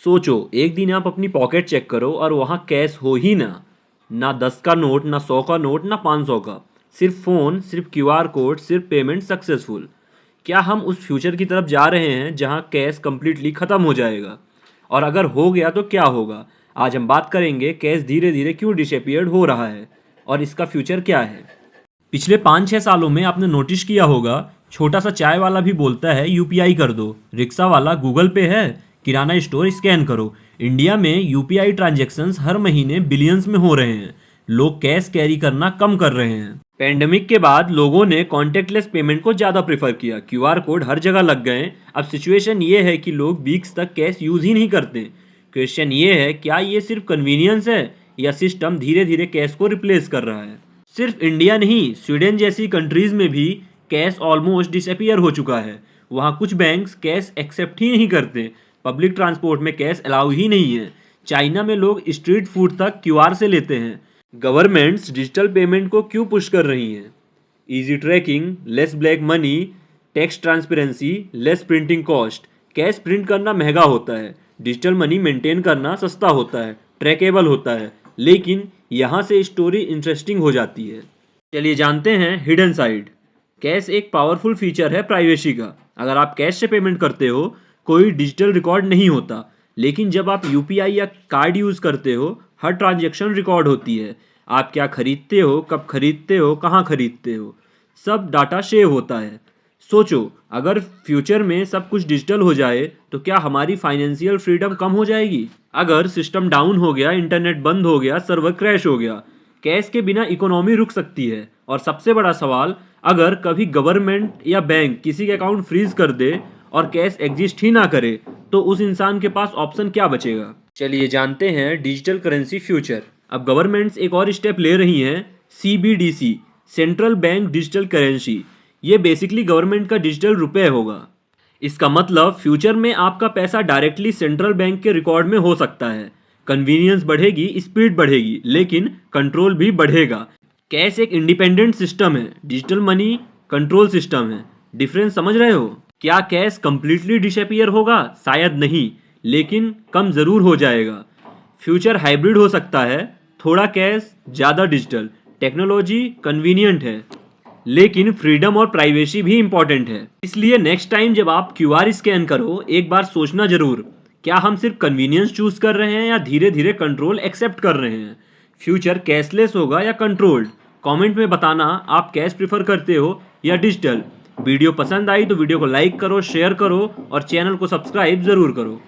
सोचो एक दिन आप अपनी पॉकेट चेक करो और वहाँ कैश हो ही ना। ना 10 का नोट, ना 100 का नोट, ना 500 का। सिर्फ फ़ोन, सिर्फ क्यूआर कोड, सिर्फ पेमेंट सक्सेसफुल। क्या हम उस फ्यूचर की तरफ जा रहे हैं जहाँ कैश कम्प्लीटली ख़त्म हो जाएगा? और अगर हो गया तो क्या होगा? आज हम बात करेंगे कैश धीरे धीरे क्यों डिसअपियर्ड हो रहा है और इसका फ्यूचर क्या है। पिछले 5-6 सालों में आपने नोटिस किया होगा, छोटा सा चाय वाला भी बोलता है यूपीआई कर दो, रिक्शा वाला गूगल पे है, किराना स्टोर स्कैन करो। इंडिया में यूपीआई ट्रांजैक्शंस हर महीने बिलियंस में हो रहे हैं। लोग कैश कैरी करना कम कर रहे हैं। पेंडेमिक के बाद लोगों ने कॉन्टेक्टलेस पेमेंट को ज़्यादा प्रेफर किया। क्यूआर कोड हर जगह लग गए। अब सिचुएशन ये है कि लोग वीक्स तक कैश यूज़ ही नहीं करते। क्वेश्चन ये है, क्या ये सिर्फ कन्वीनियंस है या सिस्टम धीरे धीरे कैश को रिप्लेस कर रहा है? सिर्फ इंडिया नहीं, स्वीडन जैसी कंट्रीज़ में भी कैश ऑलमोस्ट डिसअपियर हो चुका है। वहाँ कुछ बैंक्स कैश एक्सेप्ट ही नहीं करते। पब्लिक ट्रांसपोर्ट में कैश अलाउ ही नहीं है। चाइना में लोग स्ट्रीट फूड तक क्यूआर से लेते हैं। गवर्नमेंट्स डिजिटल पेमेंट को क्यों पुश कर रही हैं? Easy tracking, less black money, tax transparency, less printing cost. Cash print करना महंगा होता है, डिजिटल मनी मेंटेन करना सस्ता होता है, ट्रैकेबल होता है। लेकिन यहाँ से स्टोरी इंटरेस्टिंग हो जाती है। चलिए जानते हैं हिडन साइड। कैश एक पावरफुल फीचर है प्राइवेसी का। अगर आप कैश से पेमेंट करते हो, कोई डिजिटल रिकॉर्ड नहीं होता। लेकिन जब आप यूपीआई या कार्ड यूज़ करते हो, हर ट्रांजैक्शन रिकॉर्ड होती है। आप क्या खरीदते हो, कब खरीदते हो, कहाँ खरीदते हो, सब डाटा सेव होता है। सोचो, अगर फ्यूचर में सब कुछ डिजिटल हो जाए तो क्या हमारी फाइनेंशियल फ्रीडम कम हो जाएगी? अगर सिस्टम डाउन हो गया, इंटरनेट बंद हो गया, सर्वर क्रैश हो गया, कैश के बिना इकोनॉमी रुक सकती है। और सबसे बड़ा सवाल, अगर कभी गवर्नमेंट या बैंक किसी के अकाउंट फ्रीज कर दे और कैश एग्जिस्ट ही ना करे, तो उस इंसान के पास ऑप्शन क्या बचेगा? चलिए जानते हैं डिजिटल करेंसी फ्यूचर। अब गवर्नमेंट्स एक और स्टेप ले रही हैं, CBDC, central bank digital currency. ये बेसिकली गवर्नमेंट का डिजिटल रुपए होगा। इसका मतलब फ्यूचर में आपका पैसा डायरेक्टली सेंट्रल बैंक के रिकॉर्ड में हो सकता है। कन्वीनियंस बढ़ेगी, स्पीड बढ़ेगी, लेकिन कंट्रोल भी बढ़ेगा। कैश एक इंडिपेंडेंट सिस्टम है, डिजिटल मनी कंट्रोल सिस्टम है। डिफरेंस समझ रहे हो? क्या कैश कंप्लीटली डिसअपियर होगा? शायद नहीं, लेकिन कम ज़रूर हो जाएगा। फ्यूचर हाइब्रिड हो सकता है, थोड़ा कैश, ज़्यादा डिजिटल। टेक्नोलॉजी कन्वीनियंट है, लेकिन फ्रीडम और प्राइवेसी भी इंपॉर्टेंट है। इसलिए नेक्स्ट टाइम जब आप क्यूआर स्कैन करो, एक बार सोचना जरूर, क्या हम सिर्फ कन्वीनियंस चूज कर रहे हैं या धीरे धीरे कंट्रोल एक्सेप्ट कर रहे हैं? फ्यूचर कैशलेस होगा या कंट्रोल्ड? कमेंट में बताना, आप कैश प्रीफर करते हो या डिजिटल। वीडियो पसंद आई तो वीडियो को लाइक करो, शेयर करो और चैनल को सब्सक्राइब ज़रूर करो।